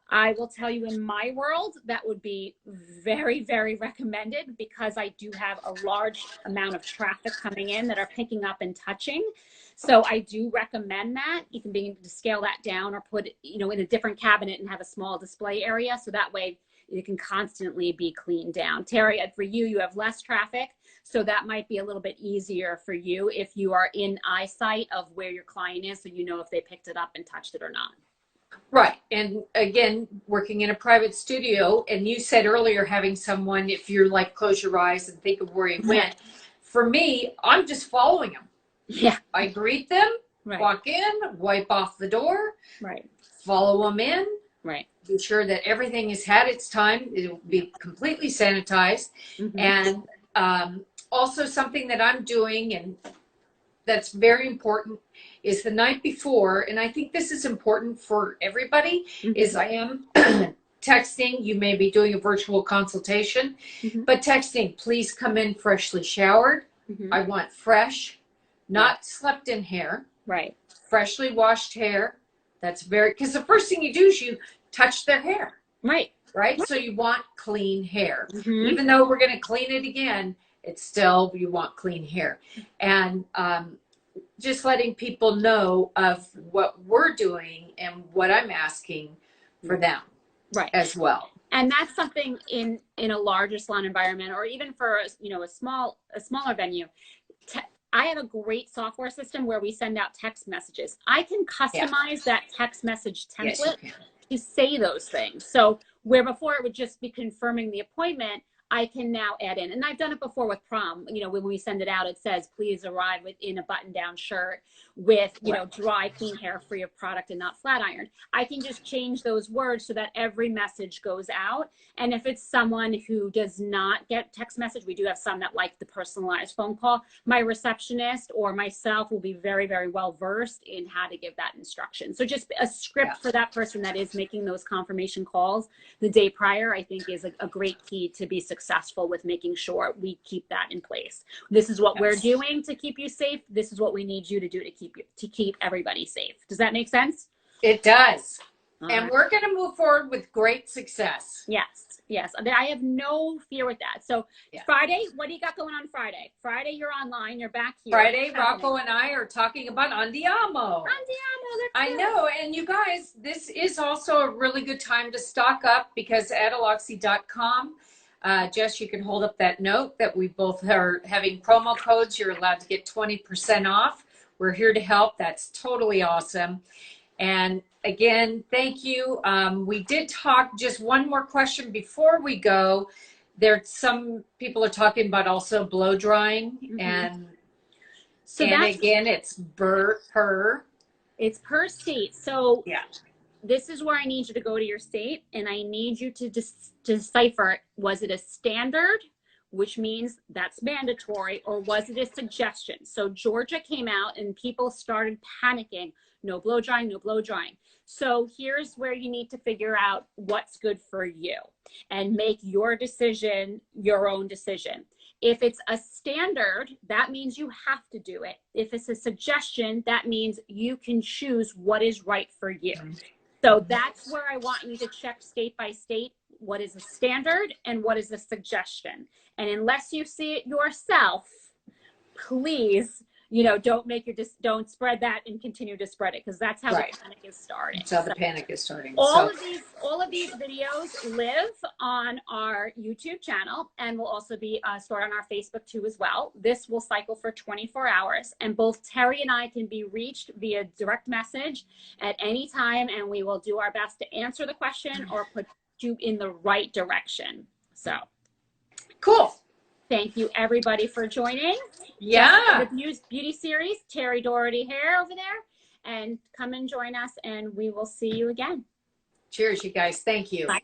I will tell you, in my world, that would be very, very recommended because I do have a large amount of traffic coming in that are picking up and touching. So I do recommend that. You can begin to scale that down or put it, in a different cabinet and have a small display area. So that way it can constantly be cleaned down. Teri, for you have less traffic. So that might be a little bit easier for you if you are in eyesight of where your client is, so you know if they picked it up and touched it or not. Right. And again, working in a private studio, and you said earlier having someone, if you're like, close your eyes and think of where he went. For me, I'm just following them. Yeah. I greet them, walk in, wipe off the door, follow them in, be sure that everything has had its time. It will be completely sanitized. And also something that I'm doing, and that's very important, is the night before, and I think this is important for everybody, is I am texting. You may be doing a virtual consultation, but texting, please come in freshly showered. I want fresh, not slept in hair. Freshly washed hair. That's because the first thing you do is you touch their hair. Right. So you want clean hair. Even though we're going to clean it again, it's still, you want clean hair. And just letting people know of what we're doing and what I'm asking for them as well. And that's something in a larger salon environment, or even for a smaller venue. I have a great software system where we send out text messages. I can customize that text message template to say those things. So where before it would just be confirming the appointment, I can now add in, and I've done it before with prom, you know, when we send it out, it says, please arrive in a button-down shirt with, you know, dry, clean hair, free of product and not flat ironed. I can just change those words so that every message goes out. And if it's someone who does not get text message, we do have some that like the personalized phone call, my receptionist or myself will be very, very well versed in how to give that instruction. So just a script for that person that is making those confirmation calls the day prior, I think is a great key to be successful with making sure we keep that in place. This is what we're doing to keep you safe. This is what we need you to do to keep everybody safe. Does that make sense? It does. And we're going to move forward with great success. Yes, yes. I have no fear with that. So Friday, what do you got going on Friday? Friday, you're online. You're back here. Friday, Rocco and I are talking about Andiamo. I know. And you guys, this is also a really good time to stock up because at Aloxxi.com, Jess, you can hold up that note that we both are having promo codes. You're allowed to get 20% off. We're here to help. That's totally awesome. And again, thank you. We did talk, just one more question before we go. Some people are talking about also blow drying. And so again, it's it's per state. So this is where I need you to go to your state and I need you to decipher, was it a standard, which means that's mandatory, or was it a suggestion? So Georgia came out and people started panicking. No blow drying, no blow drying. So here's where you need to figure out what's good for you and make your decision your own decision. If it's a standard, that means you have to do it. If it's a suggestion, that means you can choose what is right for you. So that's where I want you to check state by state. What is a standard and what is a suggestion? And unless you see it yourself, please, you know, don't spread that and continue to spread it, because that's how the panic is starting. That's how the panic is starting. All of these videos live on our YouTube channel and will also be stored on our Facebook too as well. This will cycle for 24 hours, and both Teri and I can be reached via direct message at any time, and we will do our best to answer the question or put you in the right direction. So cool. Thank you, everybody, for joining. Yeah. The beauty series, Teri Dougherty Hair over there. And come and join us, and we will see you again. Cheers, you guys. Thank you. Bye.